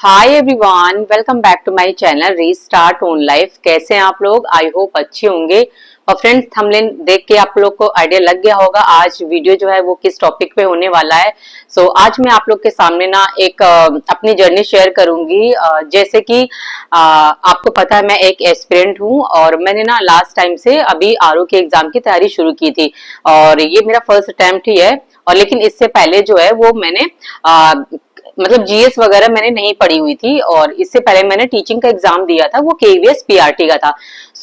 Hi everyone, welcome back to my channel restart own life. कैसे हैं आप लोग? आई होप अच्छे होंगे। और फ्रेंड्स, थंबनेल देख के आप लोग को आइडिया लग गया होगा आज वीडियो जो है वो किस टॉपिक पे होने वाला है। आज मैं आप लोग के सामने ना एक अपनी जर्नी शेयर करूंगी। जैसे कि आपको पता है मैं एक एस्पिरेंट हूँ और मैंने ना लास्ट टाइम से अभी आरओ के एग्जाम की तैयारी शुरू की थी और ये मेरा फर्स्ट अटेम्प्ट ही है। और लेकिन इससे पहले जो है वो मैंने मतलब जीएस वगैरह मैंने नहीं पढ़ी हुई थी और इससे पहले मैंने टीचिंग का एग्जाम दिया था, वो केवीएस पीआरटी का था।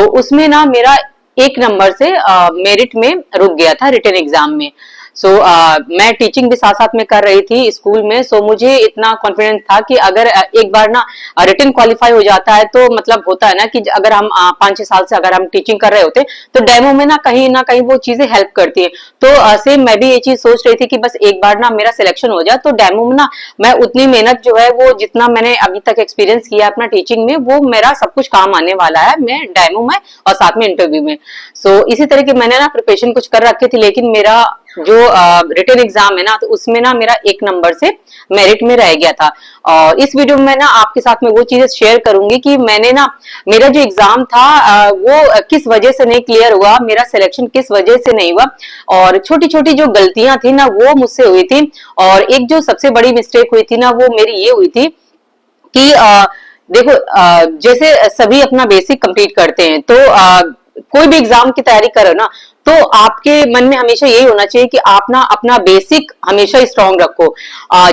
उसमें ना मेरा एक नंबर से मेरिट में रुक गया था रिटन एग्जाम में। मैं टीचिंग भी साथ साथ में कर रही थी स्कूल में। मुझे इतना कॉन्फिडेंस था कि अगर एक बार ना रिटन क्वालिफाई हो जाता है तो मतलब होता है ना कि अगर हम 5-6 साल से अगर हम टीचिंग कर रहे होते तो डेमो में ना कहीं वो चीजें हेल्प करती है। सेम मैं भी ये चीज सोच रही थी कि बस एक बार ना मेरा सिलेक्शन हो जाए तो डेमो में ना मैं उतनी मेहनत जो है वो जितना मैंने अभी तक एक्सपीरियंस किया अपना टीचिंग में वो मेरा सब कुछ काम आने वाला है मैं डेमो में और साथ में इंटरव्यू में। इसी तरह की मैंने ना प्रिपरेशन कुछ कर रखी थी, लेकिन मेरा जो रिटन एग्जाम है ना तो उसमें ना मेरा एक नंबर से मेरिट में रह गया था। और इस वीडियो में ना आपके साथ में वो चीजें शेयर करूंगी कि मैंने ना मेरा जो एग्जाम था वो किस वजह से नहीं क्लियर हुआ, मेरा सिलेक्शन किस वजह से नहीं हुआ और छोटी छोटी जो गलतियां थी ना वो मुझसे हुई थी। और एक जो सबसे बड़ी मिस्टेक हुई थी ना वो मेरी ये हुई थी कि देखो, जैसे सभी अपना बेसिक कंप्लीट करते हैं तो कोई भी एग्जाम की तैयारी करो ना तो आपके मन में हमेशा यही होना चाहिए कि आप ना अपना बेसिक हमेशा स्ट्रांग रखो।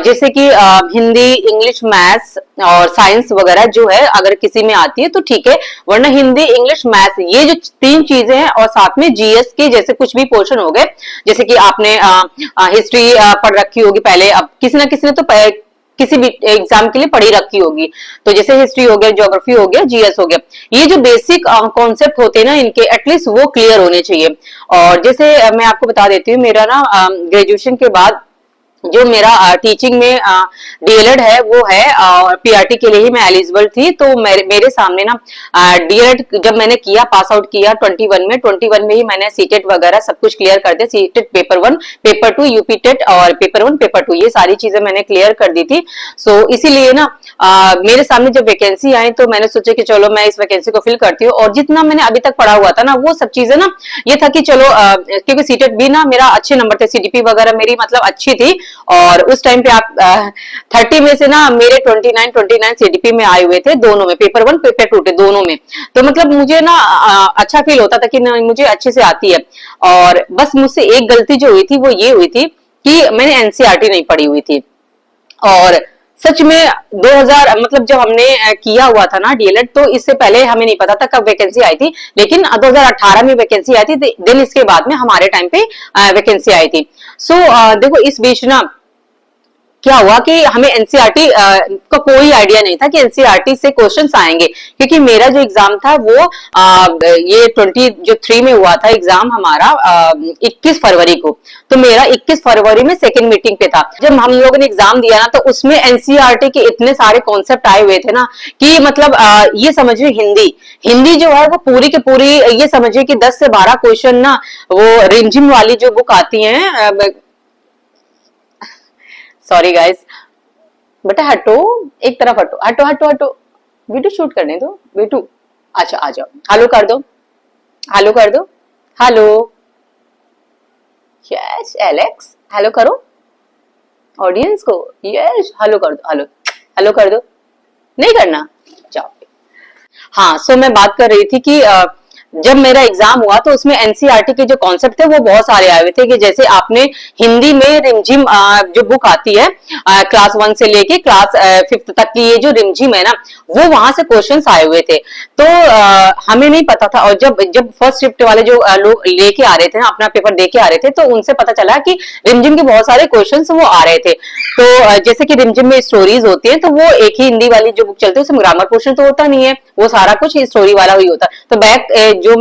जैसे कि हिंदी, इंग्लिश, मैथ्स और साइंस वगैरह जो है अगर किसी में आती है तो ठीक है, वरना हिंदी, इंग्लिश, मैथ्स ये जो 3 चीजें हैं और साथ में जीएस के जैसे कुछ भी पोर्शन हो गए, जैसे कि आपने हिस्ट्री पढ़ रखी होगी पहले, अब किसी ना किसी ने तो किसी भी एग्जाम के लिए पढ़ी रखी होगी, तो जैसे हिस्ट्री हो गया, ज्योग्राफी हो गया, जीएस हो गया, ये जो बेसिक कॉन्सेप्ट होते हैं ना इनके एटलीस्ट वो क्लियर होने चाहिए। और जैसे मैं आपको बता देती हूँ, मेरा ना ग्रेजुएशन के बाद जो मेरा टीचिंग में डीएलएड है वो है और पीआरटी के लिए ही मैं एलिजिबल थी। तो मेरे सामने ना डीएलएड जब मैंने किया, पास आउट किया 21 में ही मैंने सीटेट वगैरह सब कुछ क्लियर कर दिया। CTET paper 1, paper 2, UP TET और पेपर 1, पेपर 2 ये सारी चीजें मैंने क्लियर कर दी थी। इसीलिए ना मेरे सामने जब वैकेंसी आई तो मैंने सोचा कि चलो मैं इस वैकेंसी को फिल करती हूँ। और जितना मैंने अभी तक पढ़ा हुआ था ना वो सब चीजें ना ये था कि चलो क्योंकि सीटेट भी ना मेरा अच्छे नंबर थे, सीडीपी वगैरह मेरी मतलब अच्छी थी और उस टाइम पे आप 30 में से ना मेरे 29 सीडीपी में आए हुए थे, दोनों में, पेपर 1 पेपर 2 थे दोनों में। तो मतलब मुझे ना अच्छा फील होता था कि ना मुझे अच्छे से आती है। और बस मुझसे एक गलती जो हुई थी वो ये हुई थी कि मैंने एनसीईआरटी नहीं पढ़ी हुई थी। और सच में 2000 मतलब जब हमने किया हुआ था ना डीएलएड तो इससे पहले हमें नहीं पता था कब वैकेंसी आई थी, लेकिन 2018 में वैकेंसी आई थी, दिन इसके बाद में हमारे टाइम पे वैकेंसी आई थी। देखो इस बीच ना क्या हुआ कि हमें एनसीईआरटी का कोई आइडिया नहीं था कि एनसीईआरटी से क्वेश्चंस आएंगे, क्योंकि मेरा जो एग्जाम था वो ये 23 में हुआ था एग्जाम हमारा 21 फरवरी को। तो मेरा 21 फरवरी में सेकंड मीटिंग पे था। जब हम लोगों ने एग्जाम दिया ना तो उसमें एनसीईआरटी के इतने सारे कॉन्सेप्ट आए हुए थे ना कि मतलब ये समझिए हिंदी जो है वो पूरी की पूरी ये समझिए कि 10 से 12 क्वेश्चन ना वो रिमझिम वाली जो बुक आती है, सॉरी गाइस, बेटा हटो, एक तरफ हटो, हटो हटो हटो, वीडियो शूट करने दो बेटू। अच्छा आ जाओ, हेलो कर दो, हेलो कर दो, हेलो, यस एलेक्स, हेलो करो ऑडियंस को, यस हेलो कर दो, हेलो हेलो कर दो, नहीं करना, जाओ। हाँ, मैं बात कर रही थी कि जब मेरा एग्जाम हुआ तो उसमें एनसीईआरटी के जो कॉन्सेप्ट थे वो बहुत सारे आए हुए थे कि जैसे आपने हिंदी में रिमझिम जो बुक आती है क्लास 1 से लेके क्लास 5th तक की, ये जो रिमझिम है ना वो वहां से क्वेश्चंस आए हुए थे। तो हमें नहीं पता था। और जब फर्स्ट शिफ्ट वाले जो लोग लेके आ रहे थे ना, अपना पेपर दे के आ रहे थे, तो उनसे पता चला कि रिमझिम के बहुत सारे क्वेश्चन वो आ रहे थे। तो जैसे कि रिमझिम में स्टोरीज होती है तो वो एक ही हिंदी वाली जो बुक चलती है उसमें ग्रामर पोर्शन तो होता नहीं है, वो सारा कुछ स्टोरी वाला ही होता है। तो बैक जो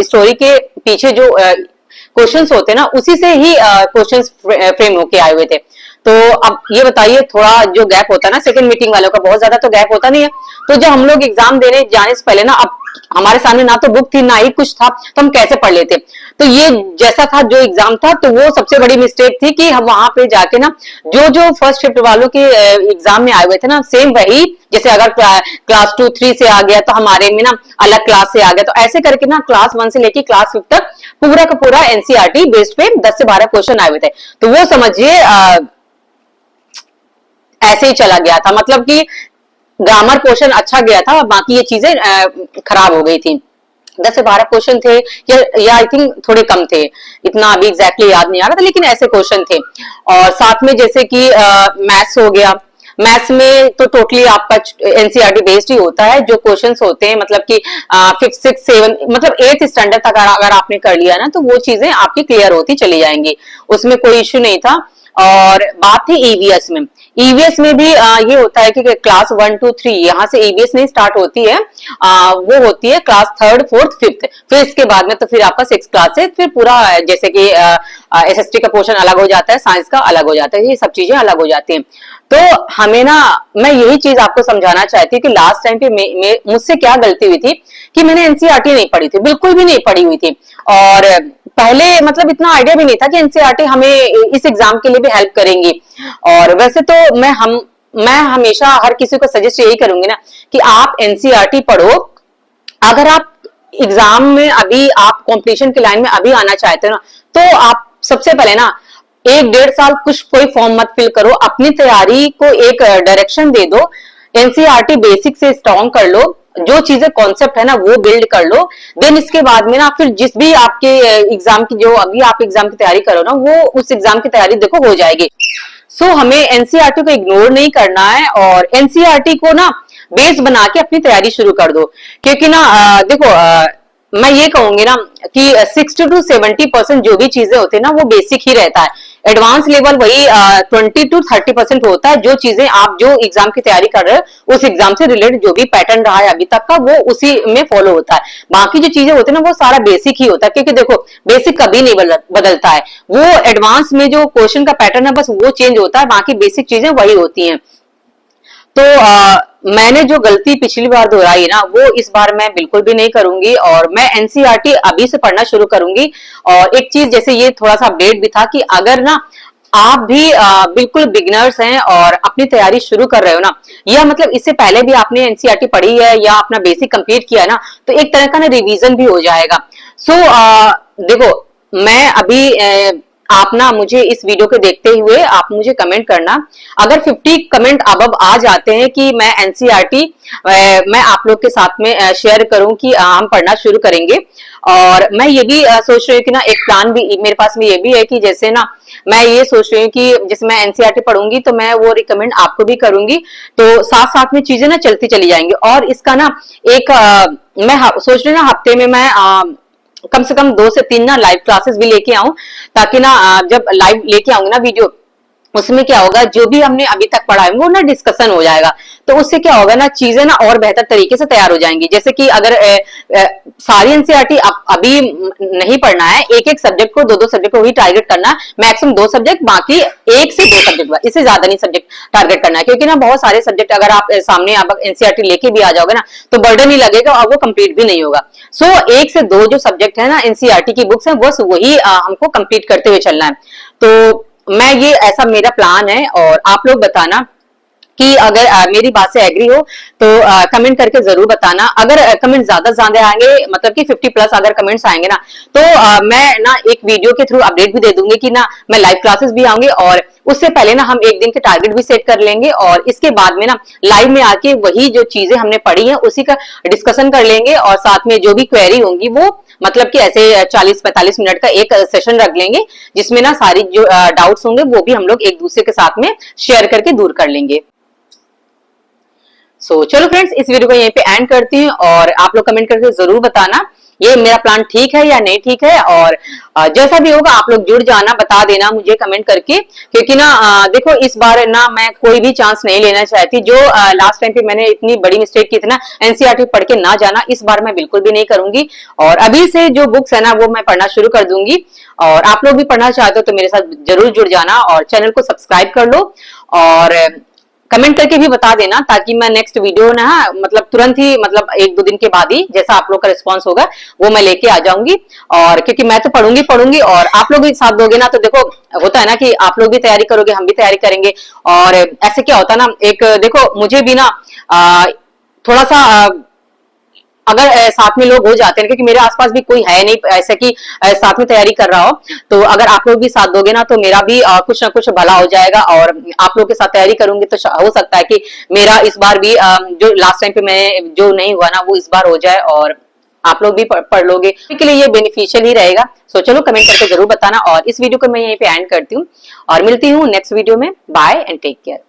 स्टोरी के पीछे जो क्वेश्चंस होते हैं ना उसी से ही क्वेश्चंस फ्रेम होके आए हुए थे। तो अब ये बताइए, थोड़ा जो गैप होता है ना सेकंड मीटिंग वालों का, बहुत ज्यादा तो गैप होता नहीं है। तो जब हम लोग एग्जाम देने जाने से पहले ना, अब हमारे सामने ना तो बुक थी ना ही कुछ था, तो हम कैसे पढ़ लेते। तो ये जैसा था जो एग्जाम था, तो वो सबसे बड़ी मिस्टेक थी कि हम वहां पे जाके ना जो जो फर्स्ट शिफ्ट वालों के एग्जाम में आए हुए थे ना, सेम वही, जैसे अगर क्लास 2 3 से आ गया तो हमारे में ना अलग क्लास से आ गया, तो ऐसे करके ना क्लास 1 से लेके क्लास 5 तक पूरा का पूरा एनसीईआरटी बेस्ड पे 10 से 12 क्वेश्चन आए हुए थे। तो वो समझिए ऐसे ही चला गया था, मतलब कि ग्रामर पोर्शन अच्छा गया था, बाकी ये चीजें खराब हो गई थी। 10 से 12 क्वेश्चन थे, या आई थिंक थोड़े कम थे, इतना अभी एग्जैक्टली याद नहीं आ रहा था, लेकिन ऐसे क्वेश्चन थे। और साथ में जैसे कि मैथ्स हो गया, मैथ्स में तो टोटली आपका एनसीईआरटी बेस्ड ही होता है। जो क्वेश्चंस होते हैं मतलब कि 5th 6th 7th मतलब 8th स्टैंडर्ड तक अगर आपने कर लिया ना, तो वो चीजें आपकी क्लियर होती चली जाएंगी, उसमें कोई इश्यू नहीं था। और बात थी ईवीएस में, ईवीएस में भी ये होता है कि क्लास 1 2 3 यहाँ से ईवीएस नहीं स्टार्ट होती है, वो होती है क्लास 3rd 4th 5th, फिर इसके बाद में तो फिर आपका 6th क्लास से फिर पूरा, जैसे कि एसएसटी का पोर्शन अलग हो जाता है, साइंस का अलग हो जाता है, ये सब चीजें अलग हो जाती हैं। तो हमें ना, मैं यही चीज आपको समझाना चाहती हूँ कि लास्ट टाइम पे मुझसे क्या गलती हुई थी कि मैंने एनसीईआरटी नहीं पढ़ी थी, बिल्कुल भी नहीं पढ़ी हुई थी। और पहले मतलब इतना आइडिया भी नहीं था कि एनसीईआरटी हमें इस एग्जाम के लिए भी हेल्प करेंगी। और वैसे तो मैं हमेशा हर किसी को सजेस्ट यही करूंगी ना कि आप एनसीईआरटी पढ़ो। अगर आप एग्जाम में अभी आप कंपटीशन की लाइन में अभी आना चाहते हो ना, तो आप सबसे पहले ना 1 1.5 साल कुछ कोई फॉर्म मत फिल करो, अपनी तैयारी को एक डायरेक्शन दे दो, एनसीईआरटी बेसिक से स्ट्रॉन्ग कर लो, जो चीजें कॉन्सेप्ट है ना वो बिल्ड कर लो। देन इसके बाद में ना फिर जिस भी आपके एग्जाम की, जो अभी आप एग्जाम की तैयारी करो ना, वो उस एग्जाम की तैयारी देखो हो जाएगी। सो हमें एनसीईआरटी को इग्नोर नहीं करना है, और एनसीईआरटी को ना बेस बना के अपनी तैयारी शुरू कर दो। क्योंकि ना देखो, मैं ये कहूंगी ना कि 60 to 70% जो भी चीजें होती है ना वो बेसिक ही रहता है। एडवांस लेवल वही 20 to 30% होता है। जो चीजें आप जो एग्जाम की तैयारी कर रहे हो, उस एग्जाम से रिलेटेड जो भी पैटर्न रहा है अभी तक का, वो उसी में फॉलो होता है। बाकी जो चीजें होती है ना वो सारा बेसिक ही होता है, क्योंकि देखो बेसिक कभी नहीं बदलता है, वो एडवांस में जो क्वेश्चन का पैटर्न है बस वो चेंज होता है, बाकी बेसिक चीजें वही होती हैं। तो मैंने जो गलती पिछली बार दोहराई ना, वो इस बार मैं बिल्कुल भी नहीं करूंगी, और मैं एनसीईआरटी अभी से पढ़ना शुरू करूंगी। और एक चीज, जैसे ये थोड़ा सा अपडेट भी था कि अगर ना आप भी बिल्कुल बिगिनर्स हैं और अपनी तैयारी शुरू कर रहे हो ना, या मतलब इससे पहले भी आपने एनसीईआरटी पढ़ी है या अपना बेसिक कंप्लीट किया है ना, तो एक तरह का ना रिवीजन भी हो जाएगा। सो देखो, मैं अभी आप ना मुझे इस वीडियो को देखते हुए आप मुझे कमेंट करना, अगर 50 कमेंट अब आ जाते हैं कि मैं एनसीईआरटी मैं आप लोग के साथ में शेयर करूं कि हम पढ़ना शुरू करेंगे। और मैं ये भी सोच रही हूँ कि ना एक प्लान भी मेरे पास में ये भी है कि जैसे ना मैं ये सोच रही हूँ कि जैसे मैं एनसीईआरटी पढ़ूंगी तो मैं वो रिकमेंड आपको भी करूंगी, तो साथ साथ में चीजें ना चलती चली जाएंगी। और इसका ना एक मैं सोच रही हूँ ना हफ्ते में मैं कम से कम 2 से 3 ना लाइव क्लासेस भी लेके आऊं, ताकि ना जब लाइव लेके आऊंगी ना वीडियो, उसमें क्या होगा, जो भी हमने अभी तक पढ़ा है वो ना डिस्कशन हो जाएगा। तो उससे क्या होगा ना, चीजें ना और बेहतर तरीके से तैयार हो जाएंगी। जैसे कि अगर सारी एनसीईआरटी अभी नहीं पढ़ना है, एक एक सब्जेक्ट को 2 2 सब्जेक्ट को ही टारगेट करना है, मैक्सिमम 2 सब्जेक्ट, बाकी 1 से 2 सब्जेक्ट, इससे ज्यादा नहीं सब्जेक्ट टारगेट करना है। क्योंकि ना बहुत सारे सब्जेक्ट अगर आप सामने आप एनसीईआरटी लेके भी आ जाओगे ना, तो बर्डन ही लगेगा और वो कंप्लीट भी नहीं होगा। सो 1 से 2 जो सब्जेक्ट है ना एनसीईआरटी की बुक्स है, बस वही हमको कंप्लीट करते हुए चलना है। तो मैं ये ऐसा मेरा प्लान है, और आप लोग बताना कि अगर मेरी बात से एग्री हो तो कमेंट करके जरूर बताना। अगर कमेंट ज्यादा आएंगे, मतलब कि 50+ अगर कमेंट्स आएंगे ना, तो मैं ना एक वीडियो के थ्रू अपडेट भी दे दूंगी कि ना मैं लाइव क्लासेस भी आऊंगी, और उससे पहले ना हम एक दिन के टारगेट भी सेट कर लेंगे, और इसके बाद में ना लाइव में आके वही जो चीजें हमने पढ़ी है उसी का डिस्कशन कर लेंगे, और साथ में जो भी क्वेरी होंगी वो मतलब कि ऐसे 40-45 मिनट का एक सेशन रख लेंगे, जिसमें ना सारी जो डाउट्स होंगे वो भी हम लोग एक दूसरे के साथ में शेयर करके दूर कर लेंगे। चलो फ्रेंड्स, इस वीडियो को यहीं पे एंड करती हूँ, और आप लोग कमेंट करके जरूर बताना ये मेरा प्लान ठीक है या नहीं ठीक है। और जैसा भी होगा आप लोग जुड़ जाना, बता देना मुझे कमेंट करके, क्योंकि ना देखो इस बार ना मैं कोई भी चांस नहीं लेना चाहती। जो लास्ट टाइम पे मैंने इतनी बड़ी मिस्टेक की थी ना, एनसीईआरटी पढ़ के ना जाना, इस बार मैं बिल्कुल भी नहीं करूंगी। और अभी से जो बुक्स है ना वो मैं पढ़ना शुरू कर दूंगी। और आप लोग भी पढ़ना चाहते हो तो मेरे साथ जरूर जुड़ जाना और चैनल को सब्सक्राइब कर लो और कमेंट करके भी बता देना, ताकि मैं नेक्स्ट वीडियो ना मतलब तुरंत ही, मतलब 1-2 दिन के बाद ही जैसा आप लोग का रिस्पांस होगा वो मैं लेके आ जाऊंगी। और क्योंकि मैं तो पढ़ूंगी और आप लोग भी साथ दोगे ना, तो देखो होता है ना कि आप लोग भी तैयारी करोगे, हम भी तैयारी करेंगे। और ऐसे क्या होता है ना, एक देखो मुझे भी ना थोड़ा सा अगर साथ में लोग हो जाते हैं, क्योंकि मेरे आसपास भी कोई है नहीं ऐसे कि साथ में तैयारी कर रहा हो, तो अगर आप लोग भी साथ दोगे ना तो मेरा भी कुछ ना कुछ भला हो जाएगा। और आप लोग के साथ तैयारी करूंगी तो हो सकता है कि मेरा इस बार भी जो लास्ट टाइम पे मैं जो नहीं हुआ ना वो इस बार हो जाए और आप लोग भी पढ़ लोगे, के लिए ये बेनिफिशियल ही रहेगा। सो चलो कमेंट करके जरूर बताना। और इस वीडियो को मैं यहीं पे एंड करती हूँ और मिलती हूँ नेक्स्ट वीडियो में। Bye and take care.